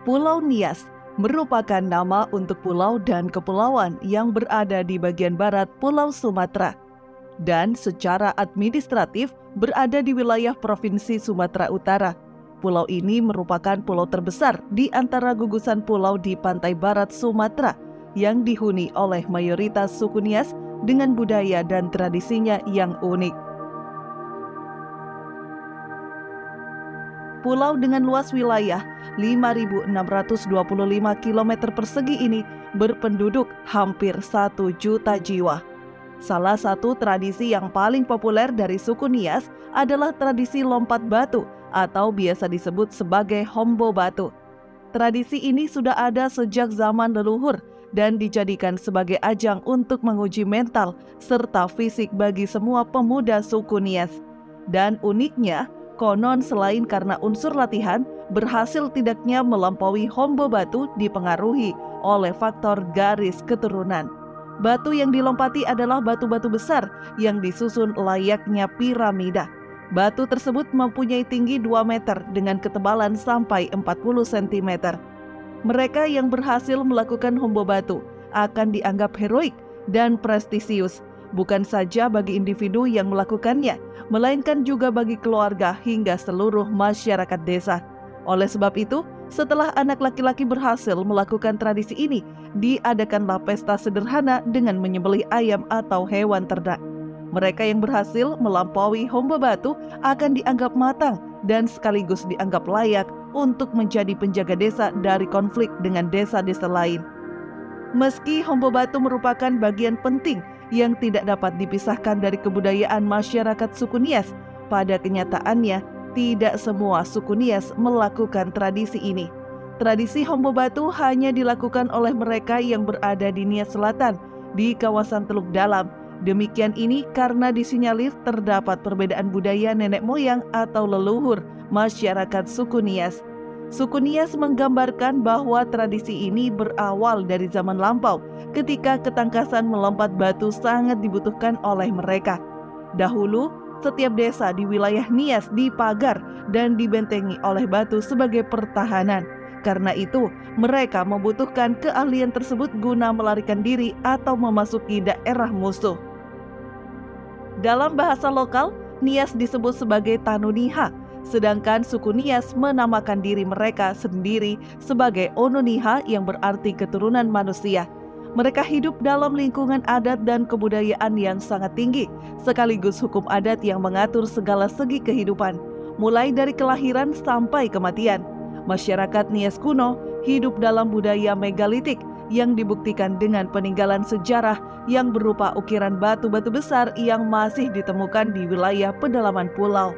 Pulau Nias merupakan nama untuk pulau dan kepulauan yang berada di bagian barat Pulau Sumatera dan secara administratif berada di wilayah Provinsi Sumatera Utara. Pulau ini merupakan pulau terbesar di antara gugusan pulau di pantai barat Sumatera yang dihuni oleh mayoritas suku Nias dengan budaya dan tradisinya yang unik. Pulau dengan luas wilayah 5.625 km persegi ini berpenduduk hampir 1 juta jiwa. Salah satu tradisi yang paling populer dari suku Nias adalah tradisi lompat batu atau biasa disebut sebagai hombo batu. Tradisi ini sudah ada sejak zaman leluhur dan dijadikan sebagai ajang untuk menguji mental serta fisik bagi semua pemuda suku Nias. Dan uniknya, konon selain karena unsur latihan, berhasil tidaknya melampaui hombo batu dipengaruhi oleh faktor garis keturunan. Batu yang dilompati adalah batu-batu besar yang disusun layaknya piramida. Batu tersebut mempunyai tinggi 2 meter dengan ketebalan sampai 40 cm. Mereka yang berhasil melakukan hombo batu akan dianggap heroik dan prestisius, bukan saja bagi individu yang melakukannya, melainkan juga bagi keluarga hingga seluruh masyarakat desa. Oleh sebab itu, setelah anak laki-laki berhasil melakukan tradisi ini, diadakanlah pesta sederhana dengan menyembelih ayam atau hewan ternak. Mereka yang berhasil melampaui hombo batu akan dianggap matang dan sekaligus dianggap layak untuk menjadi penjaga desa dari konflik dengan desa-desa lain. Meski hombo batu merupakan bagian penting yang tidak dapat dipisahkan dari kebudayaan masyarakat suku Nias, pada kenyataannya tidak semua suku Nias melakukan tradisi ini. Tradisi hombo batu hanya dilakukan oleh mereka yang berada di Nias Selatan, di kawasan Teluk Dalam. Demikian ini karena disinyalir terdapat perbedaan budaya nenek moyang atau leluhur masyarakat suku Nias. Suku Nias menggambarkan bahwa tradisi ini berawal dari zaman lampau, ketika ketangkasan melompat batu sangat dibutuhkan oleh mereka. Dahulu, setiap desa di wilayah Nias dipagar dan dibentengi oleh batu sebagai pertahanan. Karena itu, mereka membutuhkan keahlian tersebut guna melarikan diri atau memasuki daerah musuh. Dalam bahasa lokal, Nias disebut sebagai Tanuniha, sedangkan suku Nias menamakan diri mereka sendiri sebagai Onuniha yang berarti keturunan manusia. Mereka hidup dalam lingkungan adat dan kebudayaan yang sangat tinggi, sekaligus hukum adat yang mengatur segala segi kehidupan, mulai dari kelahiran sampai kematian. Masyarakat Nias kuno hidup dalam budaya megalitik yang dibuktikan dengan peninggalan sejarah yang berupa ukiran batu-batu besar yang masih ditemukan di wilayah pedalaman pulau.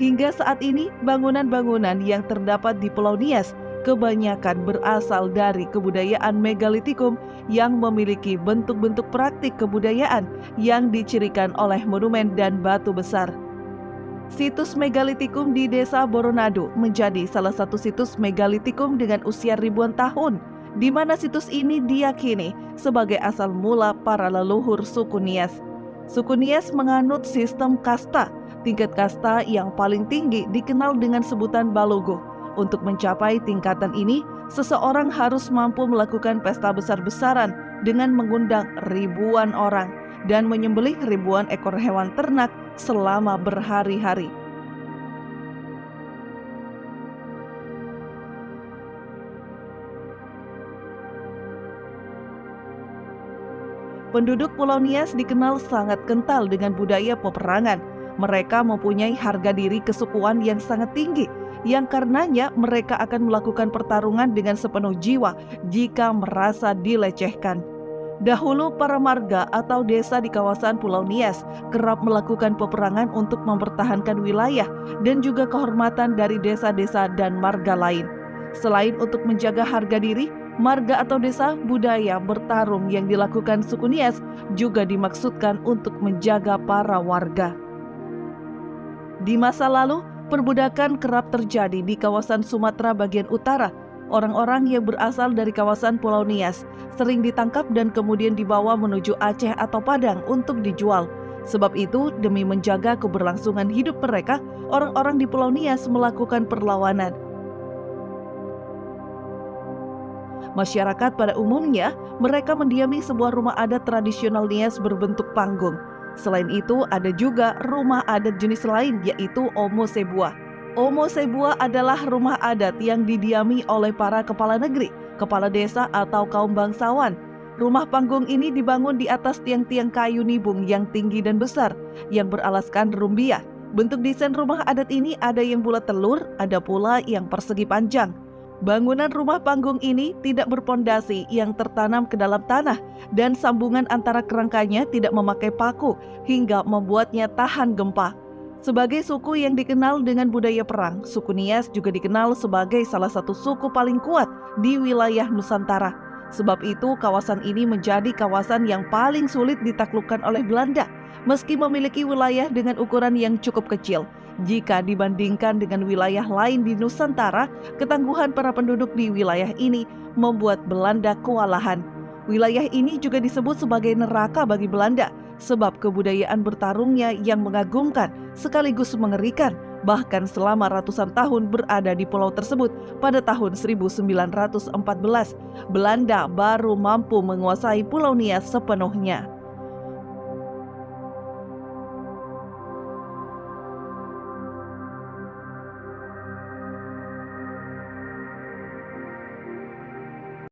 Hingga saat ini, bangunan-bangunan yang terdapat di Pulau Nias kebanyakan berasal dari kebudayaan megalitikum yang memiliki bentuk-bentuk praktik kebudayaan yang dicirikan oleh monumen dan batu besar. Situs megalitikum di Desa Boronado menjadi salah satu situs megalitikum dengan usia ribuan tahun, di mana situs ini diyakini sebagai asal mula para leluhur suku Nias. Suku Nias menganut sistem kasta. Tingkat kasta yang paling tinggi dikenal dengan sebutan balogo. Untuk mencapai tingkatan ini, seseorang harus mampu melakukan pesta besar-besaran dengan mengundang ribuan orang dan menyembelih ribuan ekor hewan ternak selama berhari-hari. Penduduk Pulau Nias dikenal sangat kental dengan budaya peperangan. Mereka mempunyai harga diri kesukuan yang sangat tinggi, yang karenanya mereka akan melakukan pertarungan dengan sepenuh jiwa jika merasa dilecehkan. Dahulu para marga atau desa di kawasan Pulau Nias kerap melakukan peperangan untuk mempertahankan wilayah dan juga kehormatan dari desa-desa dan marga lain. Selain untuk menjaga harga diri, marga atau desa budaya bertarung yang dilakukan suku Nias juga dimaksudkan untuk menjaga para warga. Di masa lalu, perbudakan kerap terjadi di kawasan Sumatera bagian utara. Orang-orang yang berasal dari kawasan Pulau Nias sering ditangkap dan kemudian dibawa menuju Aceh atau Padang untuk dijual. Sebab itu, demi menjaga keberlangsungan hidup mereka, orang-orang di Pulau Nias melakukan perlawanan. Masyarakat pada umumnya, mereka mendiami sebuah rumah adat tradisional Nias berbentuk panggung. Selain itu, ada juga rumah adat jenis lain, yaitu Omo Sebuah. Omo Sebuah adalah rumah adat yang didiami oleh para kepala negeri, kepala desa atau kaum bangsawan. Rumah panggung ini dibangun di atas tiang-tiang kayu nibung yang tinggi dan besar, yang beralaskan rumbia. Bentuk desain rumah adat ini ada yang bulat telur, ada pula yang persegi panjang. Bangunan rumah panggung ini tidak berpondasi yang tertanam ke dalam tanah, dan sambungan antara kerangkanya tidak memakai paku hingga membuatnya tahan gempa. Sebagai suku yang dikenal dengan budaya perang, suku Nias juga dikenal sebagai salah satu suku paling kuat di wilayah Nusantara. Sebab itu, kawasan ini menjadi kawasan yang paling sulit ditaklukkan oleh Belanda, meski memiliki wilayah dengan ukuran yang cukup kecil. Jika dibandingkan dengan wilayah lain di Nusantara, ketangguhan para penduduk di wilayah ini membuat Belanda kewalahan. Wilayah ini juga disebut sebagai neraka bagi Belanda, sebab kebudayaan bertarungnya yang mengagumkan sekaligus mengerikan. Bahkan selama ratusan tahun berada di pulau tersebut, pada tahun 1914, Belanda baru mampu menguasai Pulau Nias sepenuhnya.